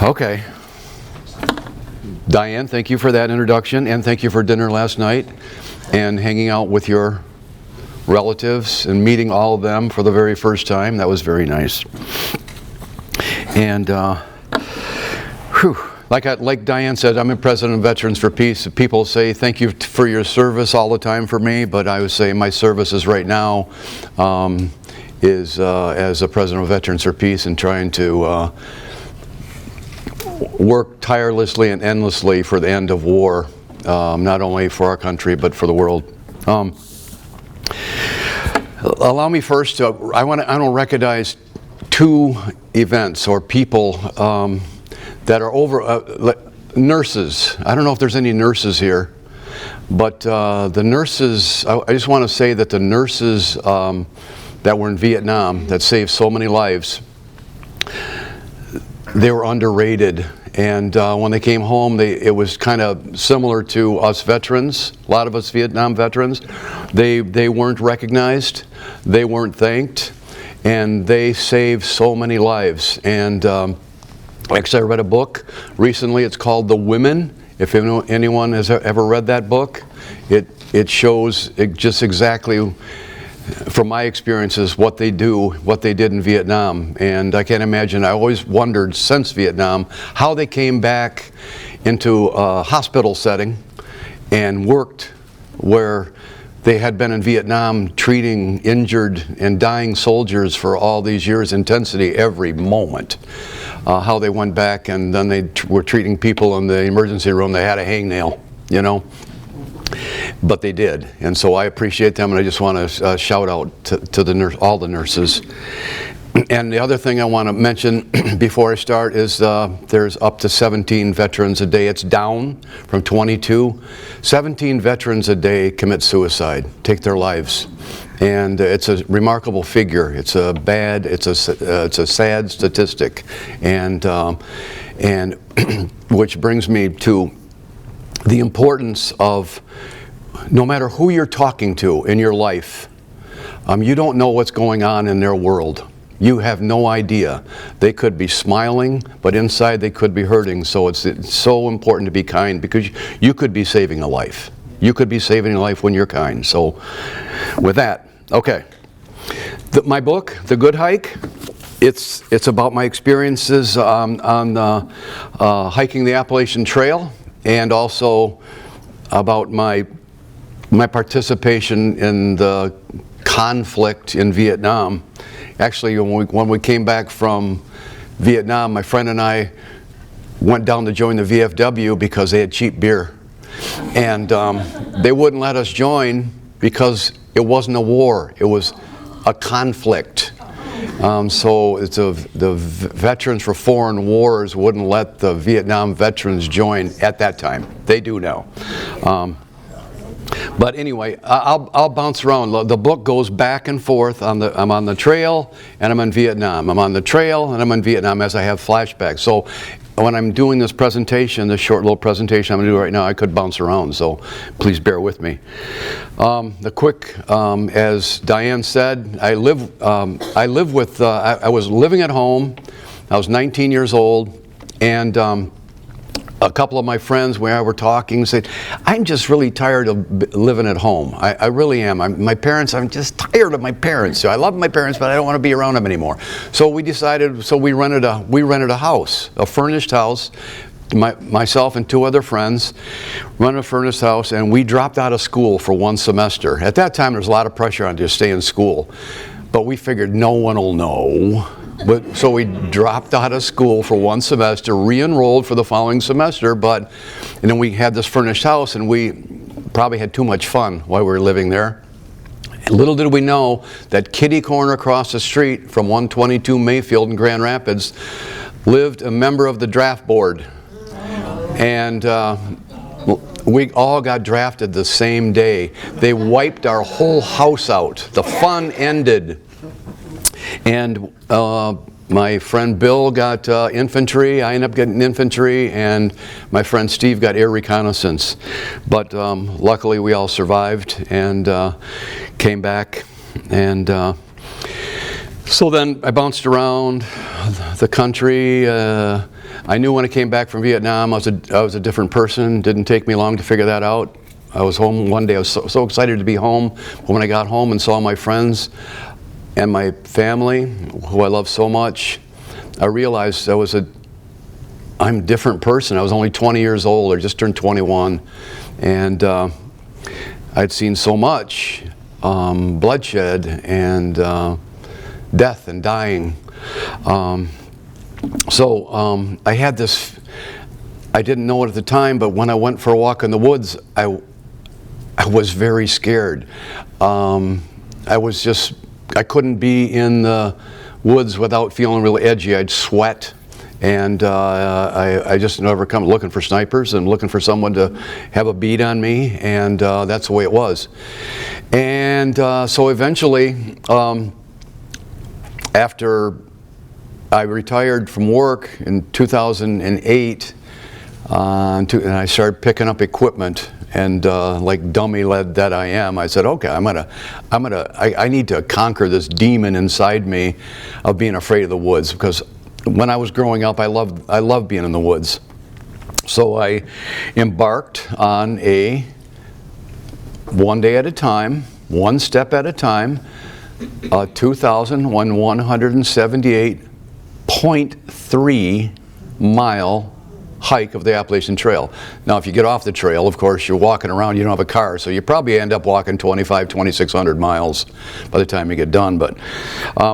Okay. Diane, thank you for that introduction, and thank you for dinner last night and hanging out with your relatives and meeting all of them for the very first time. That was very nice. And like Diane said, I'm a president of Veterans for Peace. People say thank you for your service all the time for me, but I would say my service is right now is as a president of Veterans for Peace and trying to work tirelessly and endlessly for the end of war, not only for our country but for the world. Allow me first to, I want to recognize two events or people that are over, nurses. I don't know if there's any nurses here, but the nurses, I just want to say that the nurses that were in Vietnam that saved so many lives, they were underrated. And when they came home, it was kind of similar to us veterans, a lot of us Vietnam veterans. They weren't recognized, they weren't thanked, and they saved so many lives. And actually I read a book recently, it's called The Women. If anyone has ever read that book, it shows just exactly, from my experiences, what they did in Vietnam. And I can't imagine, I always wondered since Vietnam how they came back into a hospital setting and worked where they had been in Vietnam treating injured and dying soldiers for all these years, intensity every moment. How they went back and then they were treating people in the emergency room, they had a hangnail, you know. But they did, and so I appreciate them, and I just want to shout out to the all the nurses. And the other thing I want to mention before I start is there's up to 17 veterans a day. It's down from 22. 17 veterans a day commit suicide, take their lives, and it's a remarkable figure. It's a sad statistic, and which brings me to the importance of, no matter who you're talking to in your life, you don't know what's going on in their world. You have no idea. They could be smiling, but inside they could be hurting. So it's so important to be kind, because you could be saving a life. You could be saving a life when you're kind. So with that, okay. My book, The Good Hike, it's about my experiences on hiking the Appalachian Trail, and also about my participation in the conflict in Vietnam. Actually, when we came back from Vietnam, my friend and I went down to join the VFW because they had cheap beer. And they wouldn't let us join because it wasn't a war, it was a conflict. So the Veterans for Foreign Wars wouldn't let the Vietnam veterans join at that time. They do now. But anyway, I'll bounce around. The book goes back and forth. I'm on the trail and I'm in Vietnam. I'm on the trail and I'm in Vietnam as I have flashbacks. So when I'm doing this presentation, this short little presentation I'm going to do right now, I could bounce around. So please bear with me. As Diane said, I was living at home. I was 19 years old, and a couple of my friends were talking, said, I'm just really tired of living at home. I really am. I'm just tired of my parents. I love my parents, but I don't want to be around them anymore. So we rented a house, a furnished house. Myself and two other friends rented a furnished house, and we dropped out of school for one semester. At that time, there's a lot of pressure on you to stay in school, but we figured no one will know. So we dropped out of school for one semester, re-enrolled for the following semester, and then we had this furnished house, and we probably had too much fun while we were living there. And little did we know that kitty corner across the street from 122 Mayfield in Grand Rapids lived a member of the draft board. And we all got drafted the same day. They wiped our whole house out. The fun ended. And my friend Bill got infantry. I ended up getting infantry, and my friend Steve got air reconnaissance. But luckily we all survived and came back. And so then I bounced around the country. I knew when I came back from Vietnam, I was a different person. Didn't take me long to figure that out. I was home one day. I was so excited to be home. When I got home and saw my friends and my family, who I love so much, I realized I'm a different person. I was only 20 years old, or just turned 21, and I'd seen so much bloodshed and death and dying. So I had this, I didn't know it at the time, but when I went for a walk in the woods, I was very scared. I couldn't be in the woods without feeling really edgy. I'd sweat, and I just never come looking for snipers and looking for someone to have a bead on me, and that's the way it was. And so eventually, after I retired from work in 2008, and I started picking up equipment, and like dummy led that I am, I said, okay, I need to conquer this demon inside me of being afraid of the woods, because when I was growing up, I loved being in the woods. So I embarked on a one day at a time, one step at a time, 2,178.3 mile hike of the Appalachian Trail. Now, if you get off the trail, of course, you're walking around, you don't have a car, so you probably end up walking 2,600 miles by the time you get done. But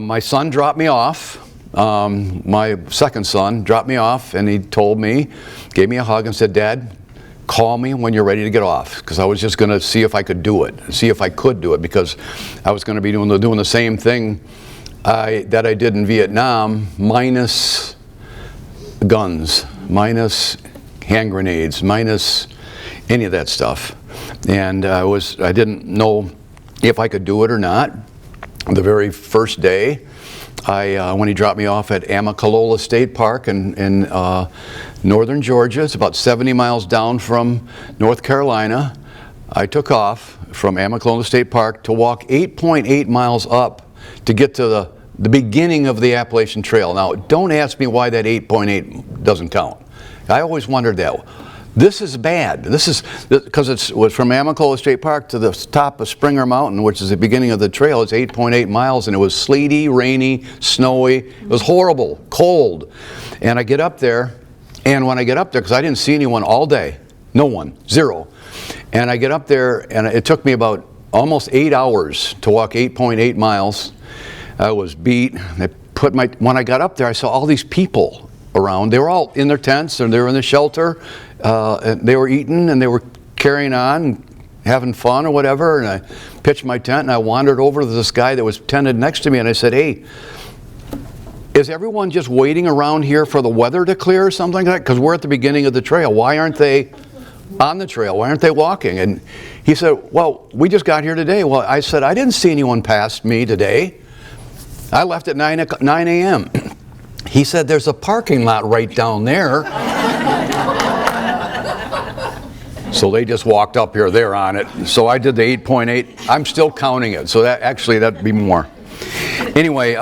my son dropped me off. My second son dropped me off, and he told me, gave me a hug and said, Dad, call me when you're ready to get off, because I was just going to see if I could do it, because I was going to be doing the same thing that I did in Vietnam, minus guns, minus hand grenades, minus any of that stuff. And I didn't know if I could do it or not. The very first day, when he dropped me off at Amicalola State Park in northern Georgia, it's about 70 miles down from North Carolina, I took off from Amicalola State Park to walk 8.8 miles up to get to the beginning of the Appalachian Trail. Now, don't ask me why that 8.8 doesn't count. I always wondered that. This is bad. This is because it was from Amicalola State Park to the top of Springer Mountain, which is the beginning of the trail. It's 8.8 miles, and it was sleety, rainy, snowy. It was horrible, cold. And I get up there, and when I get up there, because I didn't see anyone all day, no one, zero. And I get up there, and it took me about almost 8 hours to walk 8.8 miles. I was beat. When I got up there, I saw all these people around. They were all in their tents, and they were in the shelter. And they were eating, and they were carrying on, having fun or whatever. And I pitched my tent, and I wandered over to this guy that was tented next to me, and I said, hey, is everyone just waiting around here for the weather to clear or something like that? Because we're at the beginning of the trail. Why aren't they on the trail? Why aren't they walking? And he said, well, we just got here today. Well, I said, I didn't see anyone past me today. I left at 9 a.m. He said, there's a parking lot right down there. So they just walked up here, they're on it. So I did the 8.8. I'm still counting it. So that'd be more. Anyway,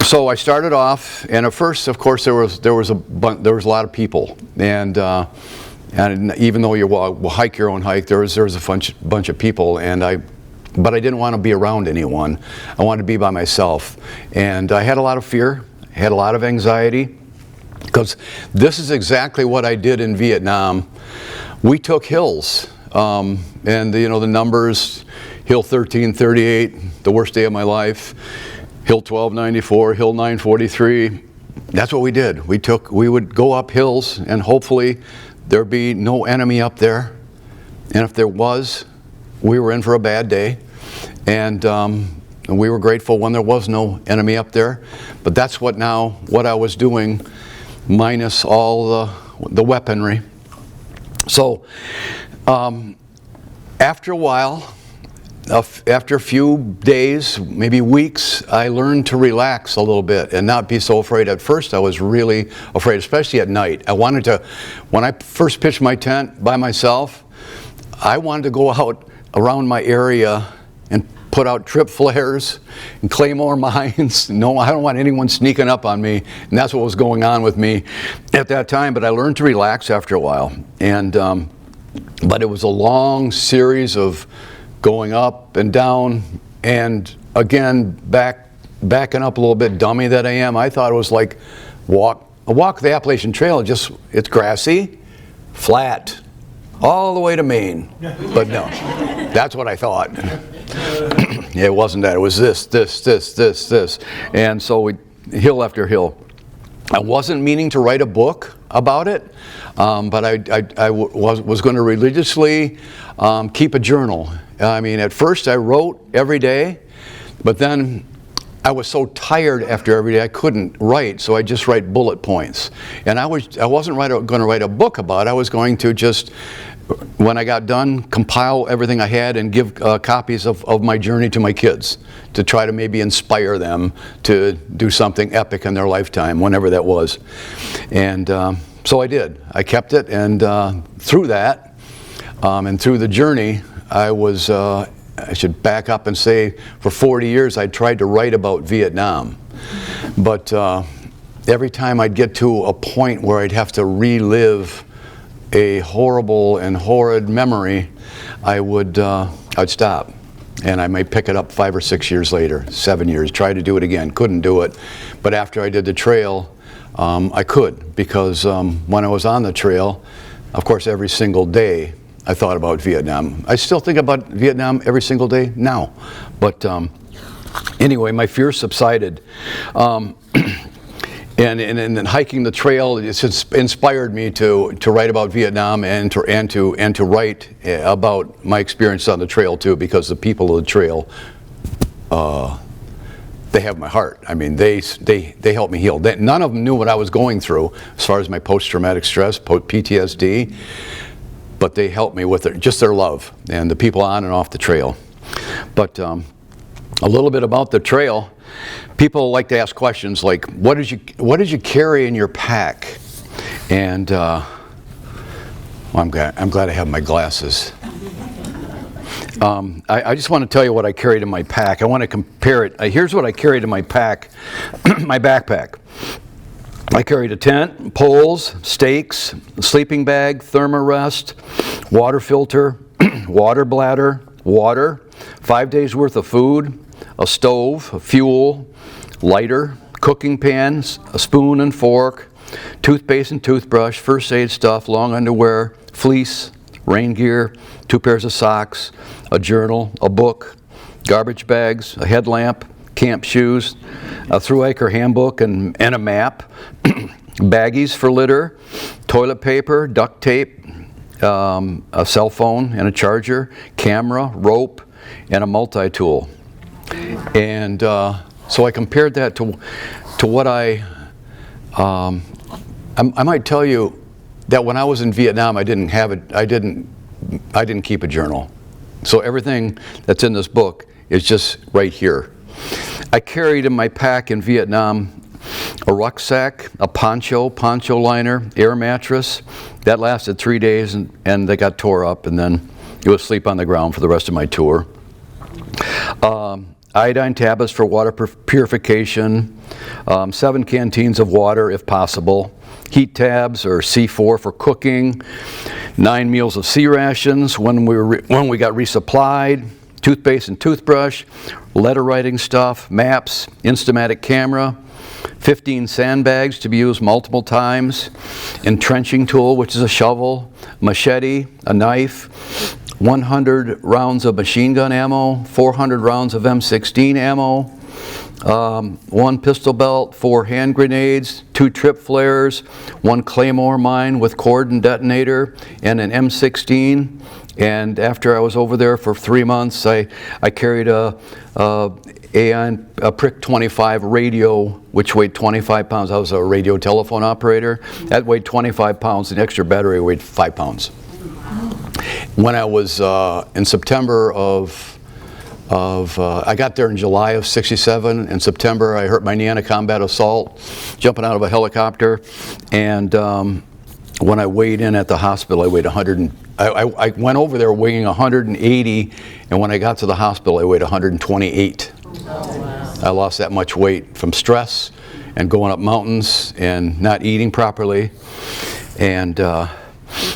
so I started off, and at first, of course, there was a lot of people, and even though you hike your own hike, there was a bunch of people, but I didn't want to be around anyone. I wanted to be by myself, and I had a lot of fear, had a lot of anxiety, because this is exactly what I did in Vietnam. We took hills, and the numbers, Hill 1338, the worst day of my life, Hill 1294, Hill 943. That's what we did. We would go up hills, and hopefully there'd be no enemy up there. And if there was, we were in for a bad day. And we were grateful when there was no enemy up there. But that's what I was doing, minus all the weaponry. So after a while, after a few days, maybe weeks, I learned to relax a little bit and not be so afraid. At first, I was really afraid, especially at night. When I first pitched my tent by myself, I wanted to go out around my area and put out trip flares and claymore mines. No, I don't want anyone sneaking up on me. And that's what was going on with me at that time. But I learned to relax after a while. And but it was a long series of going up and down, and again backing up a little bit, dummy that I am. I thought it was like a walk the Appalachian Trail. It's grassy, flat, all the way to Maine. But no, that's what I thought. It wasn't that. It was this. And so hill after hill. I wasn't meaning to write a book about it, but I was going to religiously keep a journal. I mean, at first I wrote every day, but then I was so tired after every day I couldn't write, so I just write bullet points. And I wasn't going to write a book about it. I was going to just, when I got done, compile everything I had and give copies of my journey to my kids to try to maybe inspire them to do something epic in their lifetime, whenever that was. And so I did. I kept it, and through that and through the journey, I should back up and say for 40 years I tried to write about Vietnam. But every time I'd get to a point where I'd have to relive a horrible and horrid memory, I'd stop. And I might pick it up 5 or 6 years later, 7 years, try to do it again, couldn't do it. But after I did the trail, I could, because when I was on the trail, of course every single day I thought about Vietnam. I still think about Vietnam every single day now. But anyway, my fear subsided. And then hiking the trail, it's inspired me to write about Vietnam and to write about my experience on the trail too, because the people of the trail, they have my heart. I mean, they helped me heal. None of them knew what I was going through as far as my post-traumatic stress, PTSD, but they helped me with just their love and the people on and off the trail. But a little bit about the trail. People like to ask questions like, what did you carry in your pack? And well, I'm glad I have my glasses. I just want to tell you what I carried in my pack. I want to compare it. Here's what I carried in my pack, my backpack. I carried a tent, poles, stakes, a sleeping bag, thermarest, water filter, water bladder, water, 5 days worth of food, a stove, a fuel, lighter, cooking pans, a spoon and fork, toothpaste and toothbrush, first aid stuff, long underwear, fleece, rain gear, 2 pairs of socks, a journal, a book, garbage bags, a headlamp, camp shoes, a through-acre handbook and a map, baggies for litter, toilet paper, duct tape, a cell phone and a charger, camera, rope, and a multi-tool. And so I compared that to what I might tell you that when I was in Vietnam, I didn't keep a journal. So everything that's in this book is just right here. I carried in my pack in Vietnam a rucksack, a poncho liner, air mattress. That lasted 3 days and they got tore up, and then it was sleep on the ground for the rest of my tour. Iodine tablets for water purification, 7 canteens of water if possible, heat tabs or C4 for cooking, 9 meals of sea rations when we got resupplied, toothpaste and toothbrush, letter writing stuff, maps, Instamatic camera, 15 sandbags to be used multiple times, entrenching tool, which is a shovel, machete, a knife, 100 rounds of machine gun ammo, 400 rounds of M16 ammo, 1 pistol belt, 4 hand grenades, 2 trip flares, 1 claymore mine with cord and detonator, and an M16. And after I was over there for 3 months, I carried a Prick 25 radio, which weighed 25 pounds. I was a radio telephone operator. That weighed 25 pounds. The extra battery weighed 5 pounds. When I was in September I got there in July of '67. In September, I hurt my knee on a combat assault, jumping out of a helicopter, and when I weighed in at the hospital, I weighed 100. I went over there weighing 180, and when I got to the hospital, I weighed 128. Oh, wow. I lost that much weight from stress and going up mountains and not eating properly. And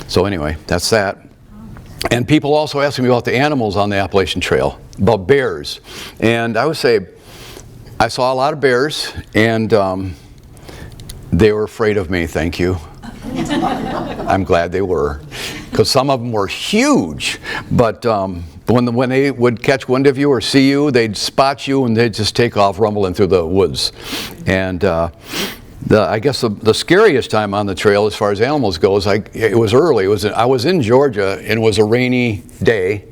so anyway, that's that. And people also ask me about the animals on the Appalachian Trail, about bears. And I would say I saw a lot of bears, and they were afraid of me, thank you. I'm glad they were, because some of them were huge. But when they would catch wind of you or see you, they'd spot you and they'd just take off rumbling through the woods. And I guess the scariest time on the trail as far as animals goes, it was early. I was in Georgia, and it was a rainy day.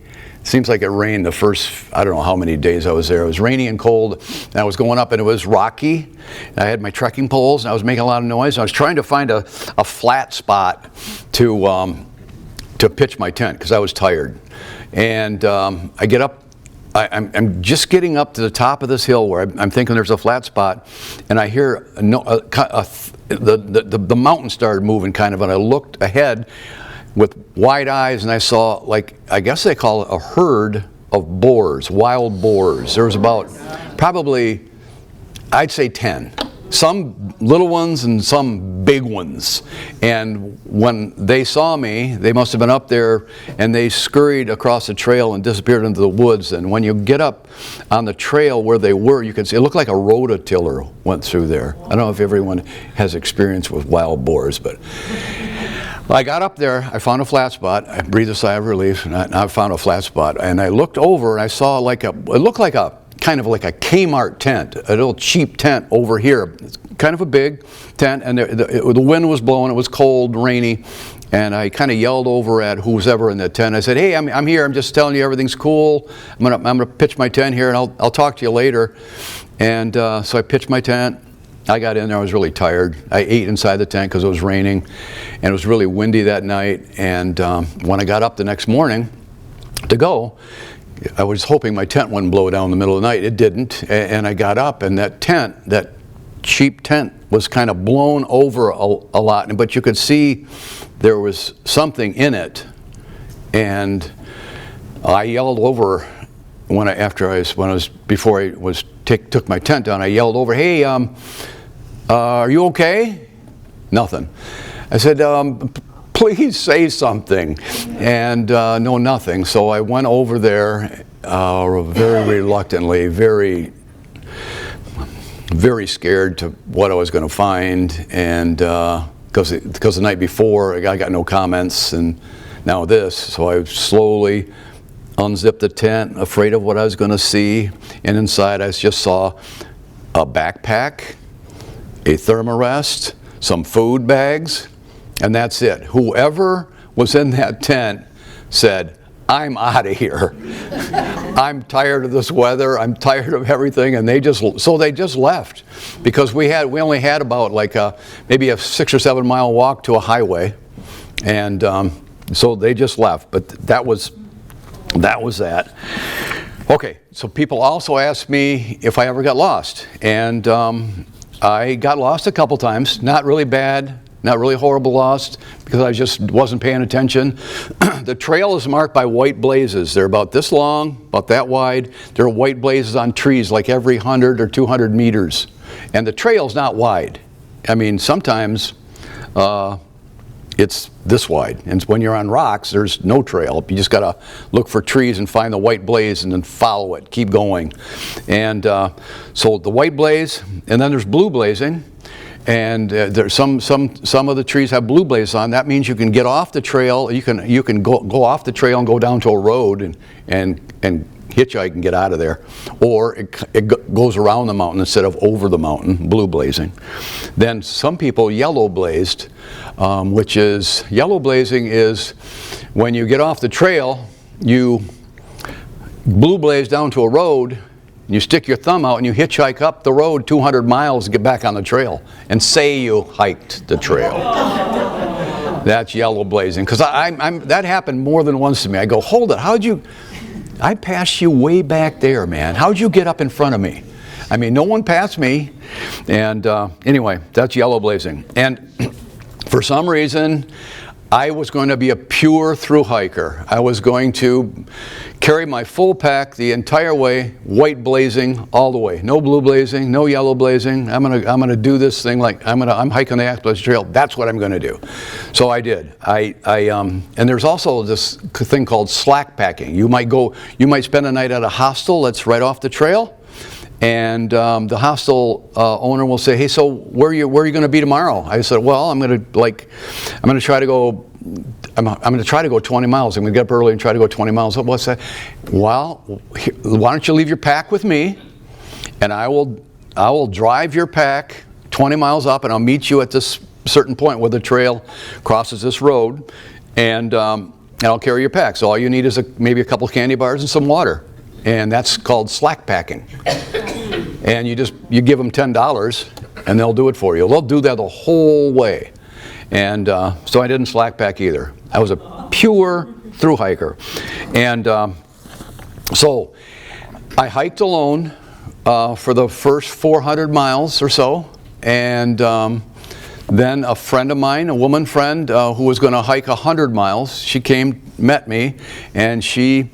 Seems like it rained the first, I don't know how many days I was there. It was rainy and cold, and I was going up, and it was rocky. I had my trekking poles, and I was making a lot of noise. I was trying to find a flat spot to pitch my tent, because I was tired. And I get up. I'm just getting up to the top of this hill where I'm thinking there's a flat spot, and I hear the mountain started moving kind of, and I looked ahead with wide eyes, and I saw, like, I guess they call it a herd of boars, wild boars. There was about probably, I'd say 10. Some little ones and some big ones. And when they saw me, they must have been up there, and they scurried across the trail and disappeared into the woods. And when you get up on the trail where they were, you can see it looked like a rototiller went through there. I don't know if everyone has experience with wild boars, but I got up there, I found a flat spot, I breathed a sigh of relief, and I found a flat spot, and I looked over and I saw it looked like a kind of like a Kmart tent, a little cheap tent over here. It's kind of a big tent, and the wind was blowing, it was cold, rainy, and I kind of yelled over at who's ever in the tent. I said, hey, I'm here, I'm just telling you everything's cool, I'm gonna pitch my tent here, and I'll talk to you later. And so I pitched my tent. I got in there, I was really tired. I ate inside the tent because it was raining, and it was really windy that night. And when I got up the next morning to go, I was hoping my tent wouldn't blow down in the middle of the night. It didn't, and I got up, and that tent, that cheap tent, was kind of blown over a lot, but you could see there was something in it. And I yelled over before I took my tent down. I yelled over, hey, are you okay? Nothing. I said, please say something. And no, nothing. So I went over there very reluctantly, very, very scared to what I was going to find. And because the night before I got no comments, and now this. So I slowly unzipped the tent, afraid of what I was going to see. And inside I just saw a backpack, a thermarest, some food bags, and that's it. Whoever was in that tent said, I'm out of here. I'm tired of this weather. I'm tired of everything. And they just left, because we only had about maybe a 6 or 7 mile walk to a highway. And so they just left. But that was that. Okay, so people also ask me if I ever got lost. And I got lost a couple times. Not really bad, not really horrible lost, because I just wasn't paying attention. The trail is marked by white blazes. They're about this long, about that wide. There are white blazes on trees like every 100 or 200 meters. And the trail's not wide. I mean, sometimes it's this wide. And when you're on rocks, there's no trail. You just got to look for trees and find the white blaze and then follow it, keep going. And so the white blaze, and then there's blue blazing. And there's some of the trees have blue blaze on. That means you can get off the trail. You can go off the trail and go down to a road and hitchhike and get out of there, or it goes around the mountain instead of over the mountain, blue blazing. Then some people yellow blazed, yellow blazing is when you get off the trail, you blue blaze down to a road, you stick your thumb out and you hitchhike up the road 200 miles to get back on the trail and say you hiked the trail. That's yellow blazing. Because that happened more than once to me. I go, hold it, I passed you way back there, man. How'd you get up in front of me? I mean, no one passed me. And anyway, that's yellow blazing. And For some reason, I was going to be a pure through hiker. I was going to carry my full pack the entire way, white blazing all the way. No blue blazing, no yellow blazing. I'm gonna do this thing like I'm hiking the Appalachian Trail. That's what I'm gonna do. So I did. And there's also this thing called slack packing. You might spend a night at a hostel that's right off the trail. And the hostel owner will say, "Hey, so where are you going to be tomorrow?" I said, "Well, I'm going to try to go 20 miles. I'm going to get up early and try to go 20 miles." What's that? Well, why don't you leave your pack with me, and I will drive your pack 20 miles up, and I'll meet you at this certain point where the trail crosses this road, and I'll carry your pack. So all you need is maybe a couple of candy bars and some water. And that's called slack packing. And you give them $10 and they'll do it for you. They'll do that the whole way. And so I didn't slack pack either. I was a pure through hiker. And so I hiked alone for the first 400 miles or so. And then a friend of mine, a woman friend who was going to hike 100 miles, she came, met me, and she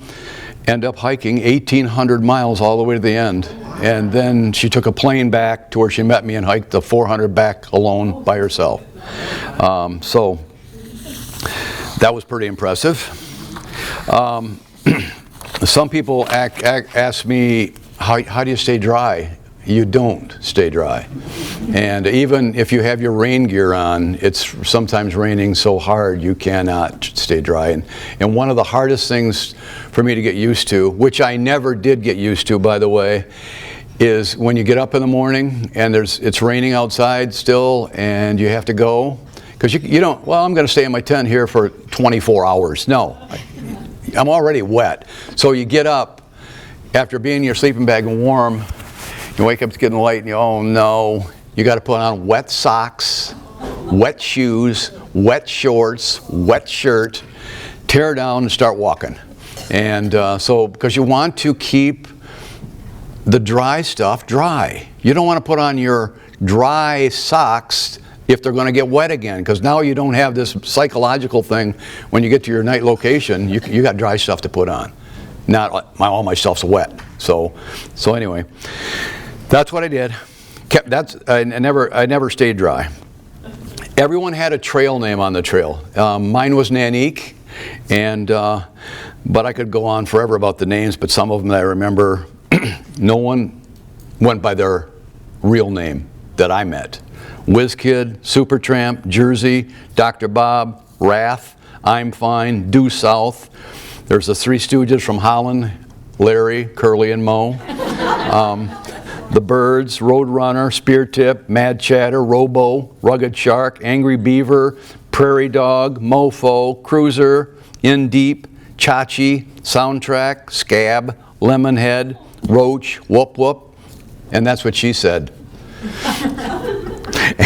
ended up hiking 1,800 miles all the way to the end. And then she took a plane back to where she met me and hiked the 400 back alone by herself. So that was pretty impressive. Some people ask me, how do you stay dry? You don't stay dry. And even if you have your rain gear on, it's sometimes raining so hard you cannot stay dry. And one of the hardest things for me to get used to, which I never did get used to, by the way, is when you get up in the morning and it's raining outside still and you have to go. Because you don't, well, I'm going to stay in my tent here for 24 hours. No, I'm already wet. So you get up after being in your sleeping bag and warm. You wake up, it's getting light, and you, oh no, you got to put on wet socks, wet shoes, wet shorts, wet shirt, tear down and start walking. And so, because you want to keep the dry stuff dry. You don't want to put on your dry socks if they're going to get wet again, because now you don't have this psychological thing when you get to your night location, you got dry stuff to put on. Not all my stuff's wet. So anyway. That's what I did. I never stayed dry. Everyone had a trail name on the trail. Mine was Nanique, but I could go on forever about the names. But some of them that I remember, no one went by their real name that I met. Whiz Kid, Supertramp, Jersey, Dr. Bob, Wrath, I'm Fine, Due South. There's the Three Stooges from Holland, Larry, Curly, and Moe. The Birds, Roadrunner, Spear Tip, Mad Chatter, Robo, Rugged Shark, Angry Beaver, Prairie Dog, Mofo, Cruiser, In Deep, Chachi, Soundtrack, Scab, Lemonhead, Roach, Whoop Whoop, and that's what she said.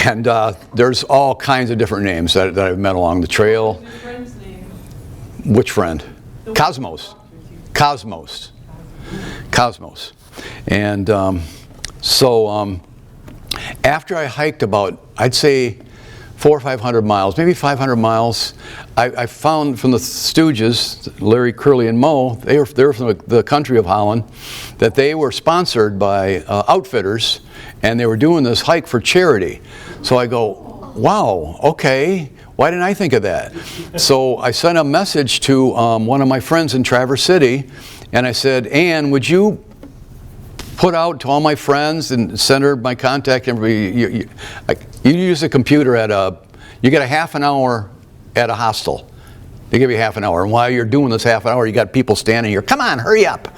And there's all kinds of different names that I've met along the trail. Your friend's name? Which friend? Cosmos. And so after I hiked about, I'd say 400 or 500 miles, maybe 500 miles, I found from the Stooges, Larry, Curly, and Moe, they were from the country of Holland, that they were sponsored by outfitters, and they were doing this hike for charity. So I go, wow, okay, why didn't I think of that? So I sent a message to one of my friends in Traverse City, and I said, Ann, would you put out to all my friends and send her my contact information? You use a computer you get a half an hour at a hostel. They give you half an hour. And while you're doing this half an hour, you got people standing here, come on, hurry up,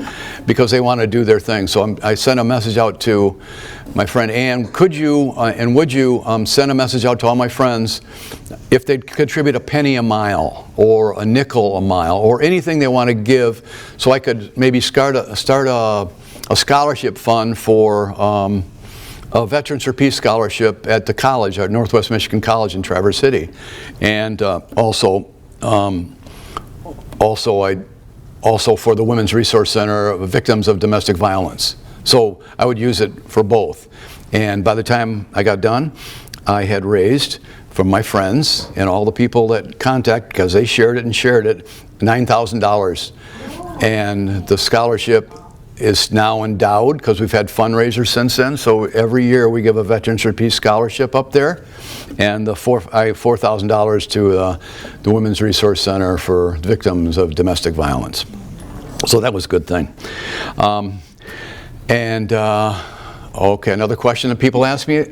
because they want to do their thing. So I sent a message out to my friend Ann, would you send a message out to all my friends if they'd contribute a penny a mile or a nickel a mile or anything they want to give, so I could maybe start a scholarship fund for a Veterans for Peace scholarship at the college, at Northwest Michigan College in Traverse City. And also for the Women's Resource Center, victims of domestic violence. So I would use it for both. And by the time I got done, I had raised from my friends and all the people that contact, because they shared it, $9,000. And the scholarship is now endowed because we've had fundraisers since then. So every year we give a Veterans for Peace scholarship up there. And I have $4,000 to the Women's Resource Center for victims of domestic violence. So that was a good thing. Okay, another question that people ask me,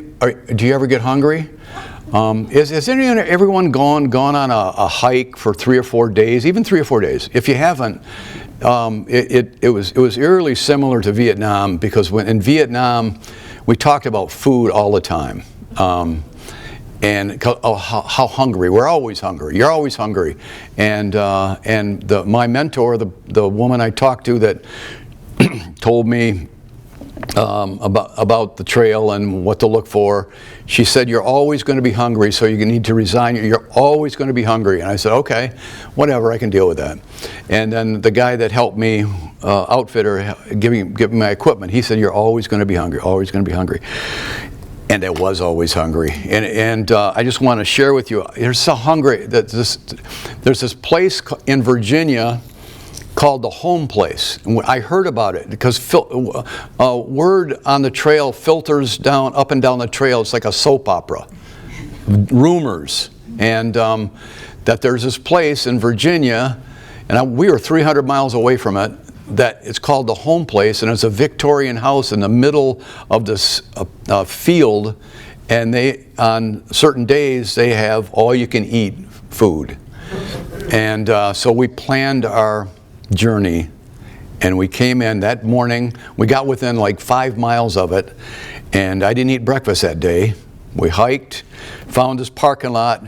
do you ever get hungry? Has everyone gone on a hike for 3 or 4 days, even 3 or 4 days? If you haven't, it was eerily similar to Vietnam, because in Vietnam we talked about food all the time, and how hungry we're always hungry. You're always hungry, and my mentor, the woman I talked to that told me about the trail and what to look for, she said, you're always going to be hungry, so you need to resign. You're always going to be hungry. And I said, okay, whatever, I can deal with that. And then the guy that helped me, outfitter, giving my equipment, he said, you're always going to be hungry, always going to be hungry. And I was always hungry. And I just want to share with you, you're so hungry that there's this place in Virginia called the Home Place. I heard about it because word on the trail filters down, up and down the trail. It's like a soap opera. Rumors. And that there's this place in Virginia, and we were 300 miles away from it, that it's called the Home Place, and it's a Victorian house in the middle of this field, and on certain days they have all you can eat food. And so we planned our journey, and we came in that morning. We got within like 5 miles of it, and I didn't eat breakfast that day. We hiked, found this parking lot,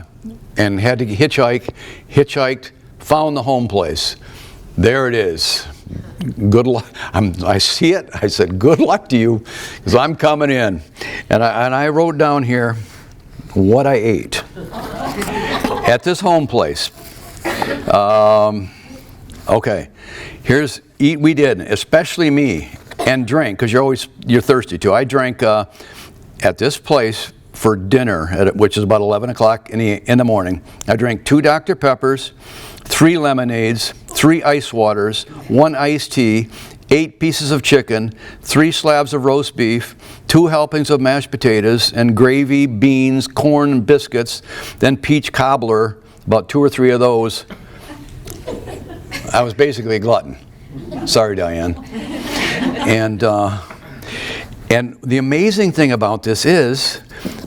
and had to hitchhiked, found the Home Place. There it is. Good luck. I see it. I said, good luck to you, because I'm coming in. And I wrote down here what I ate at this Home Place. Okay, here's eat we did, especially me, and drink, because you're thirsty too. I drank at this place for dinner, which is about 11 o'clock in the morning. I drank 2 Dr. Peppers, 3 lemonades, 3 ice waters, 1 iced tea, 8 pieces of chicken, 3 slabs of roast beef, 2 helpings of mashed potatoes, and gravy, beans, corn, and biscuits, then peach cobbler, about 2 or 3 of those. I was basically a glutton. Sorry, Diane. And the amazing thing about this is,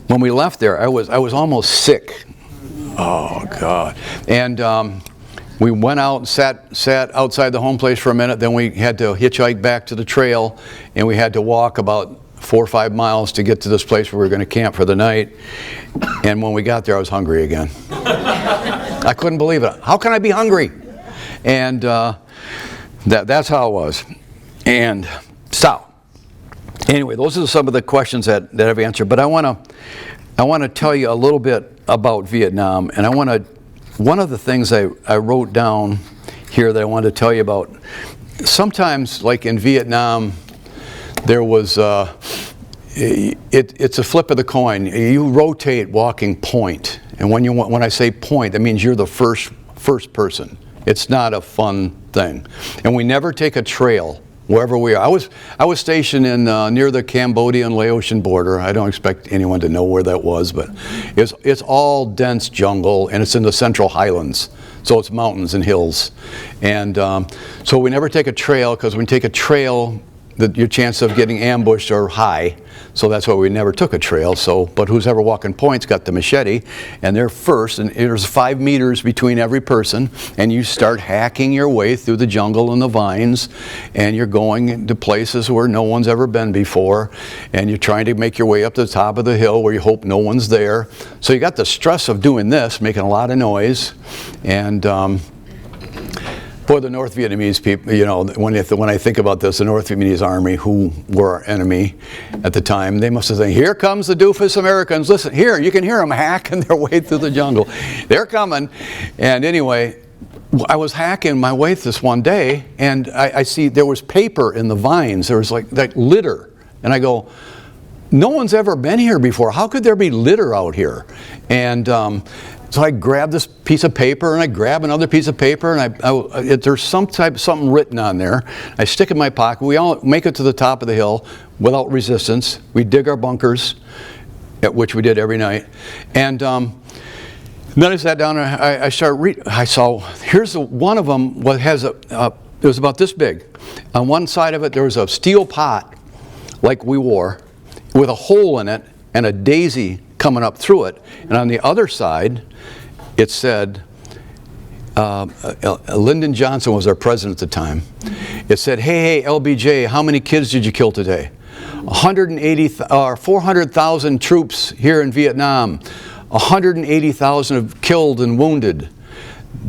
when we left there, I was almost sick. Oh God! And we went out and sat outside the Home Place for a minute. Then we had to hitchhike back to the trail, and we had to walk about 4 or 5 miles to get to this place where we were going to camp for the night. And when we got there, I was hungry again. I couldn't believe it. How can I be hungry? And that's how it was. And so, anyway, those are some of the questions that I've answered. But I want to tell you a little bit about Vietnam. And one of the things I wrote down here that I wanted to tell you about. Sometimes, like in Vietnam, there was it's a flip of the coin. You rotate walking point, and when I say point, that means you're the first person. It's not a fun thing. And we never take a trail wherever we are. I was stationed in near the Cambodian-Laotian border. I don't expect anyone to know where that was, but it's all dense jungle, and it's in the Central Highlands. So it's mountains and hills. And so we never take a trail, because when you take a trail, your chance of getting ambushed are high. So that's why we never took a trail. But who's ever walking point's got the machete, and they're first, and there's 5 meters between every person, and you start hacking your way through the jungle and the vines, and you're going to places where no one's ever been before, and you're trying to make your way up to the top of the hill where you hope no one's there. So you got the stress of doing this, making a lot of noise, and for the North Vietnamese people, when I think about this, the North Vietnamese army, who were our enemy at the time, they must have said, here comes the doofus Americans. Listen, here, you can hear them hacking their way through the jungle. They're coming. And anyway, I was hacking my way this one day, and I see there was paper in the vines. There was like litter. And I go, no one's ever been here before. How could there be litter out here? And so I grab this piece of paper, and I grab another piece of paper, and there's something written on there. I stick it in my pocket. We all make it to the top of the hill without resistance. We dig our bunkers, which we did every night. And then I sat down and I started reading. I saw, here's one of them. It was about this big. On one side of it, there was a steel pot, like we wore, with a hole in it and a daisy coming up through it. And on the other side, it said, Lyndon Johnson was our president at the time. It said, hey, LBJ, how many kids did you kill today? 400,000 troops here in Vietnam. 180,000 killed and wounded.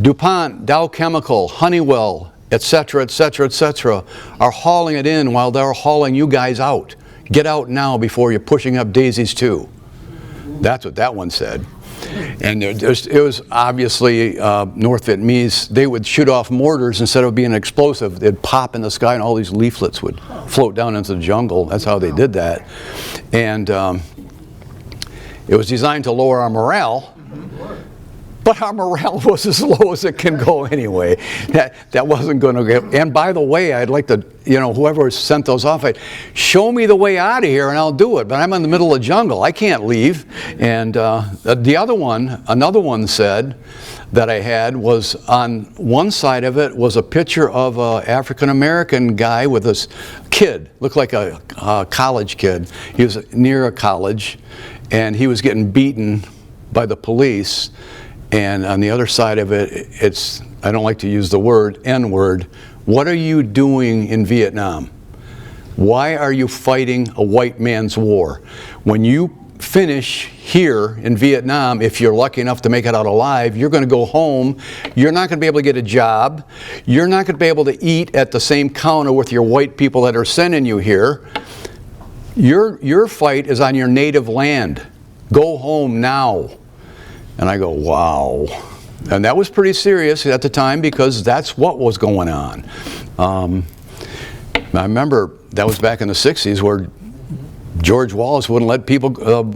DuPont, Dow Chemical, Honeywell, etc., etc., etc., are hauling it in while they're hauling you guys out. Get out now before you're pushing up daisies too. That's what that one said. And it was obviously North Vietnamese. They would shoot off mortars instead of being explosive. They'd pop in the sky and all these leaflets would float down into the jungle. That's how they did that. And it was designed to lower our morale. But our morale was as low as it can go anyway. That wasn't going to get. And by the way, I'd like to, whoever sent those off, show me the way out of here and I'll do it. But I'm in the middle of the jungle. I can't leave. And another one said that I had was on one side of it was a picture of an African-American guy with this kid. Looked like a college kid. He was near a college and he was getting beaten by the police. And on the other side of it, it's, I don't like to use the word, N-word. What are you doing in Vietnam? Why are you fighting a white man's war? When you finish here in Vietnam, if you're lucky enough to make it out alive, you're going to go home. You're not going to be able to get a job. You're not going to be able to eat at the same counter with your white people that are sending you here. Your fight is on your native land. Go home now. And I go, wow. And that was pretty serious at the time because that's what was going on. I remember that was back in the 60s where George Wallace wouldn't let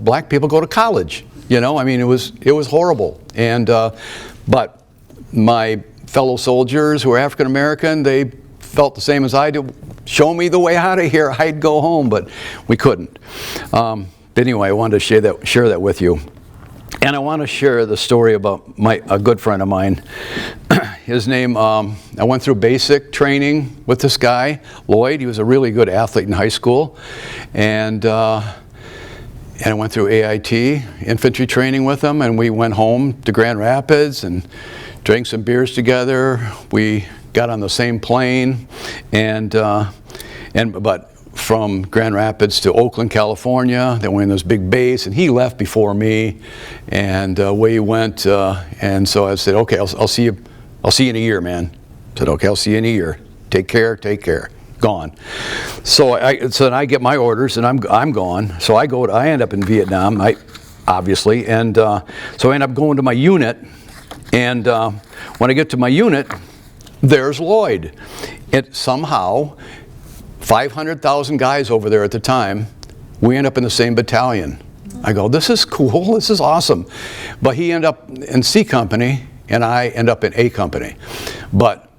black people go to college. I mean, it was horrible. And but my fellow soldiers who were African American, they felt the same as I do. Show me the way out of here. I'd go home, but we couldn't. Anyway, I wanted to share that with you. And I want to share the story about a good friend of mine. His name, I went through basic training with this guy, Lloyd. He was a really good athlete in high school. And I went through AIT, infantry training with him, and we went home to Grand Rapids and drank some beers together. We got on the same plane, but from Grand Rapids to Oakland, California. Then we went in this big base, and he left before me, and away he went. And so I said, "Okay, I'll see you. I'll see you in a year, man." I said, "Okay, I'll see you in a year. Take care. Take care." Gone. So I get my orders, and I'm gone. So I end up in Vietnam. Obviously, and so I end up going to my unit, and when I get to my unit, there's Lloyd. It somehow. 500,000 guys over there at the time, we end up in the same battalion. I go, this is cool, this is awesome. But he ended up in C Company, and I end up in A Company. But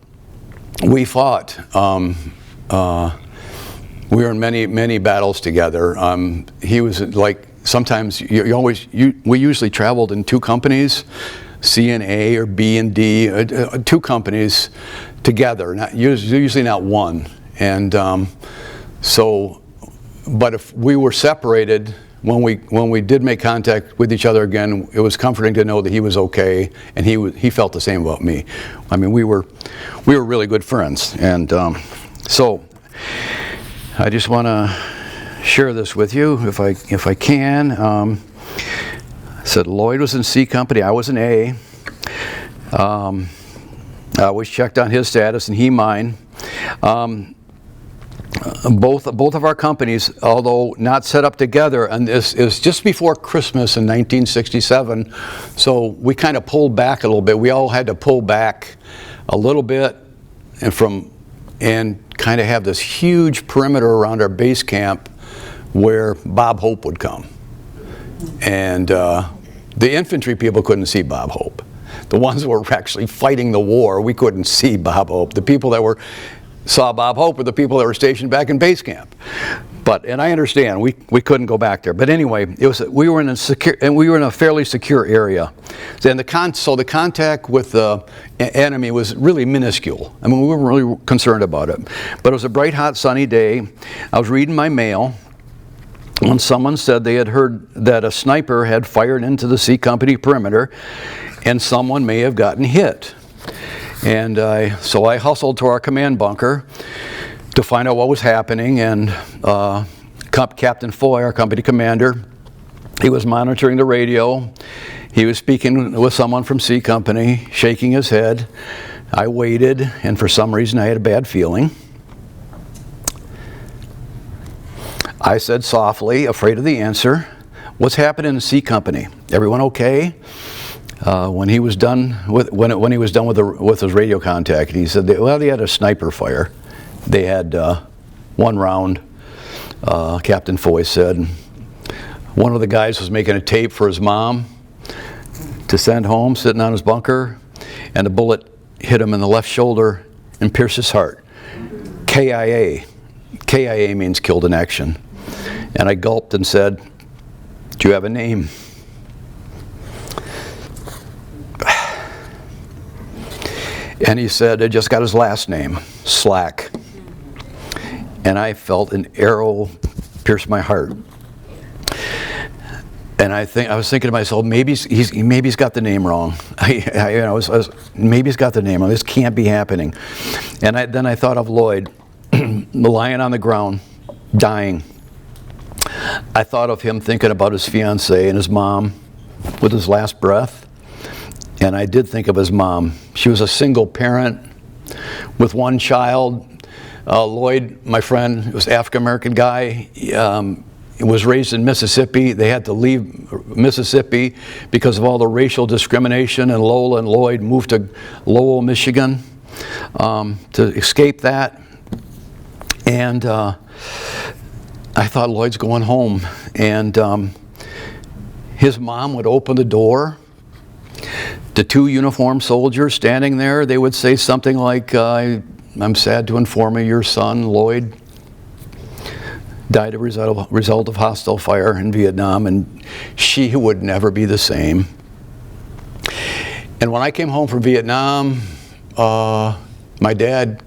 we fought. We were in many battles together. He was like, sometimes we usually traveled in two companies, C and A or B and D, two companies together, usually not one. And but if we were separated, when we did make contact with each other again, it was comforting to know that he was okay, and he felt the same about me. I mean, we were really good friends, and so I just want to share this with you if I can. I said Lloyd was in C Company, I was in A. I always checked on his status and he mine. Both of our companies, although not set up together, and this is just before Christmas in 1967, so we kind of pulled back a little bit. We all had to pull back a little bit and kind of have this huge perimeter around our base camp where Bob Hope would come. And the infantry people couldn't see Bob Hope. The ones who were actually fighting the war, we couldn't see Bob Hope. The people that saw Bob Hope were the people that were stationed back in base camp. And I understand we couldn't go back there. But anyway, we were in a fairly secure area, and so the contact with the enemy was really minuscule. I mean, we weren't really concerned about it. But it was a bright, hot, sunny day. I was reading my mail when someone said they had heard that a sniper had fired into the C Company perimeter, and someone may have gotten hit. And so I hustled to our command bunker to find out what was happening, and Captain Foy, our company commander, he was monitoring the radio. He was speaking with someone from C Company, shaking his head. I waited, and for some reason I had a bad feeling. I said softly, afraid of the answer, "What's happening in C Company? Everyone okay?" When he was done with his radio contact, he said, they had a sniper fire. They had one round. Captain Foy said one of the guys was making a tape for his mom to send home, sitting on his bunker, and a bullet hit him in the left shoulder and pierced his heart. KIA. KIA means killed in action. And I gulped and said, "Do you have a name?" And he said, "I just got his last name, Slack." And I felt an arrow pierce my heart. And I was thinking to myself, maybe he's got the name wrong. Maybe he's got the name wrong. This can't be happening. And then I thought of Lloyd, lying on the ground, dying. I thought of him thinking about his fiancée and his mom with his last breath. And I did think of his mom. She was a single parent with one child. Lloyd, my friend, was an African-American guy. Was raised in Mississippi. They had to leave Mississippi because of all the racial discrimination, and Lola and Lloyd moved to Lowell, Michigan to escape that. And I thought, Lloyd's going home. And his mom would open the door. The two uniformed soldiers standing there, they would say something like, "I'm sad to inform you, your son, Lloyd, died as a result of hostile fire in Vietnam, and she would never be the same." And when I came home from Vietnam, my dad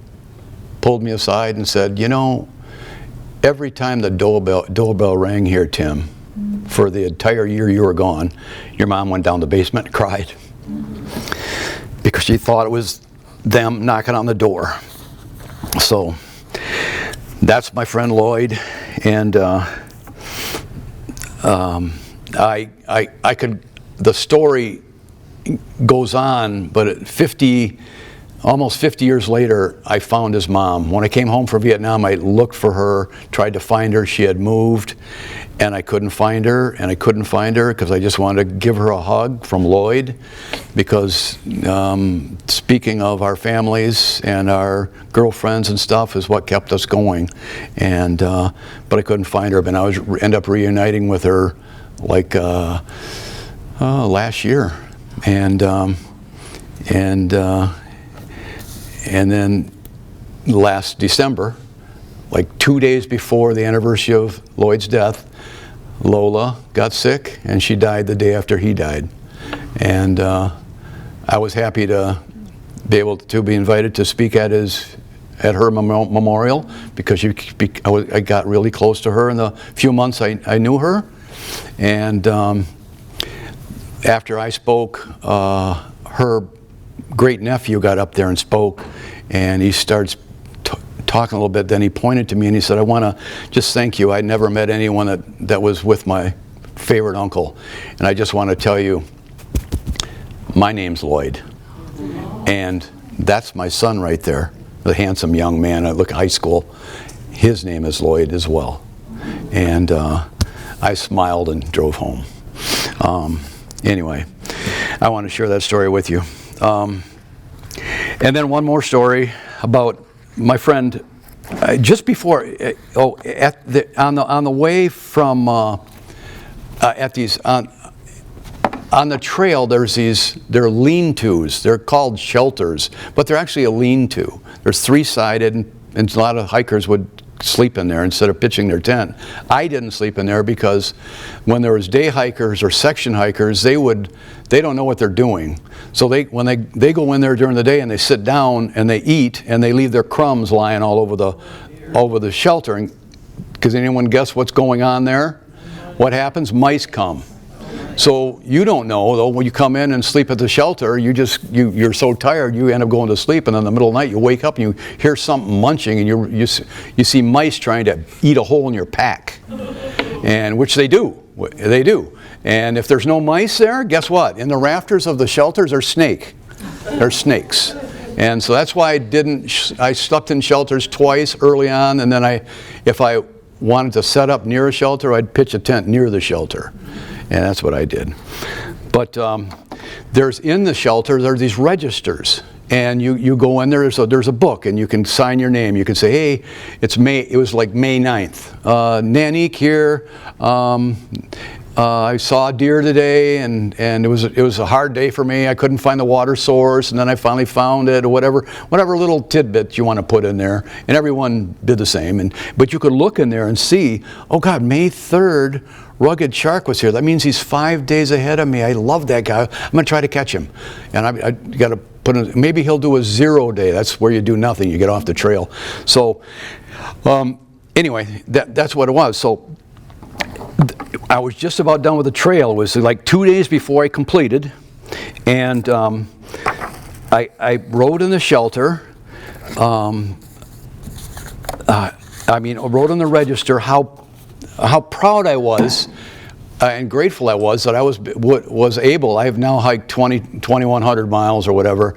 pulled me aside and said, "You know, every time the doorbell rang here, Tim, for the entire year you were gone, your mom went down the basement and cried because she thought it was them knocking on the door." So that's my friend Lloyd, and the story goes on, but almost 50 years later, I found his mom. When I came home from Vietnam, I looked for her, tried to find her. She had moved, and I couldn't find her, because I just wanted to give her a hug from Lloyd, because speaking of our families and our girlfriends and stuff is what kept us going. And but I couldn't find her, but I ended up reuniting with her like last year, and then last December, like 2 days before the anniversary of Lloyd's death, Lola got sick, and she died the day after he died. And I was happy to be able to be invited to speak at her memorial, because I got really close to her in the few months I knew her. And after I spoke, her great nephew got up there and spoke, and he starts talking a little bit. Then he pointed to me and he said, "I want to just thank you. I never met anyone that was with my favorite uncle, and I just want to tell you, my name's Lloyd, and that's my son right there, the handsome young man. I look at high school. His name is Lloyd as well." And I smiled and drove home. Anyway, I want to share that story with you. And then one more story about my friend just before, on the way from at these on the trail, they're lean-tos. They're called shelters, but they're actually a lean-to. They're three-sided, and a lot of hikers would sleep in there instead of pitching their tent. I didn't sleep in there because when there was day hikers or section hikers, they don't know what they're doing. So when they go in there during the day and they sit down and they eat and they leave their crumbs lying all over the shelter. And does anyone guess what's going on there? What happens? Mice come. So you don't know, though, when you come in and sleep at the shelter, you're so tired you end up going to sleep, and in the middle of the night you wake up and you hear something munching, and you see mice trying to eat a hole in your pack, and which they do. And if there's no mice there, guess what? In the rafters of the shelters are snakes. And so that's why I slept in shelters twice early on, and then if I wanted to set up near a shelter, I'd pitch a tent near the shelter. And that's what I did. But in the shelter, there are these registers. And you go in there, so there's a book, and you can sign your name. You can say, hey, it was like May 9th. Nanik here. I saw a deer today, and it was a hard day for me. I couldn't find the water source, and then I finally found it, or whatever little tidbit you want to put in there. And everyone did the same. But you could look in there and see, oh God, May 3rd, Rugged Shark was here. That means he's 5 days ahead of me. I love that guy. I'm going to try to catch him. And I got to put in, maybe he'll do a 0 day. That's where you do nothing. You get off the trail. So anyway, that's what it was. So I was just about done with the trail. It was like 2 days before I completed. And I rode in the shelter. I wrote in the register how proud I was and grateful I was that I was able. I have now hiked 2,100 miles or whatever.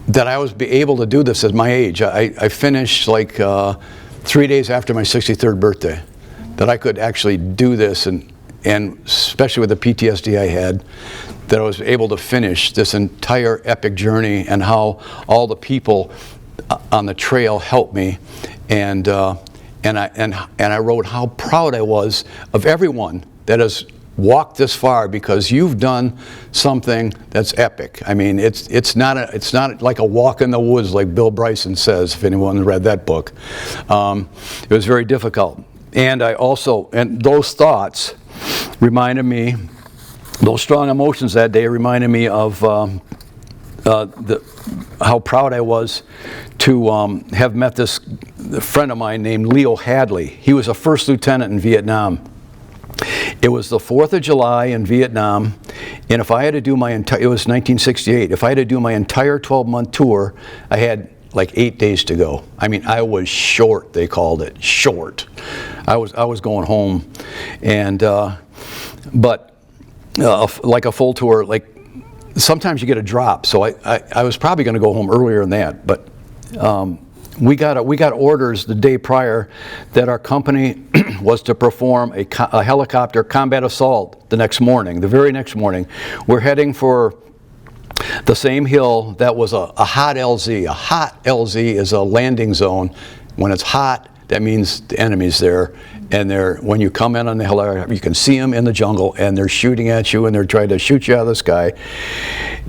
That I was able to do this at my age. I finished like 3 days after my 63rd birthday. That I could actually do this, and especially with the PTSD I had, that I was able to finish this entire epic journey, and how all the people on the trail helped me, and I wrote how proud I was of everyone that has walked this far, because you've done something that's epic. I mean, it's not like a walk in the woods like Bill Bryson says, if anyone read that book. It was very difficult. And those thoughts reminded me, those strong emotions that day reminded me of how proud I was to have met this friend of mine named Leo Hadley. He was a first lieutenant in Vietnam. It was the 4th of July in Vietnam, and if I had to do it was 1968, if I had to do my entire 12-month tour, I had like 8 days to go. I mean, I was short, they called it, short. I was going home, and but like a full tour, like sometimes you get a drop, so I was probably going to go home earlier than that, but we got orders the day prior that our company was to perform a helicopter combat assault the very next morning. We're heading for the same hill that was a hot LZ. A hot LZ is a landing zone. When it's hot, that means the enemy's there. And when you come in on the helicopter, you can see them in the jungle, and they're shooting at you, and they're trying to shoot you out of the sky.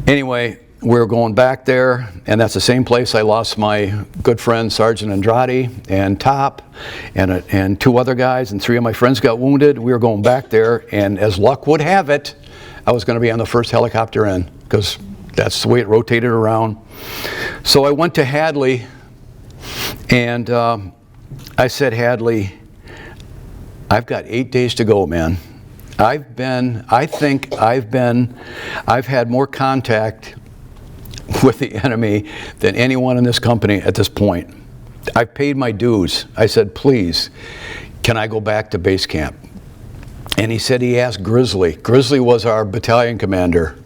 Anyway, we're going back there, and that's the same place I lost my good friend Sergeant Andrade and Top, and 2 other guys, and 3 of my friends got wounded. We were going back there, and as luck would have it, I was going to be on the first helicopter in, because that's the way it rotated around. So I went to Hadley, and I said, Hadley, I've got 8 days to go, man. I've had more contact with the enemy than anyone in this company at this point. I've paid my dues. I said, please, can I go back to base camp? And he said he asked Grizzly. Grizzly was our battalion commander.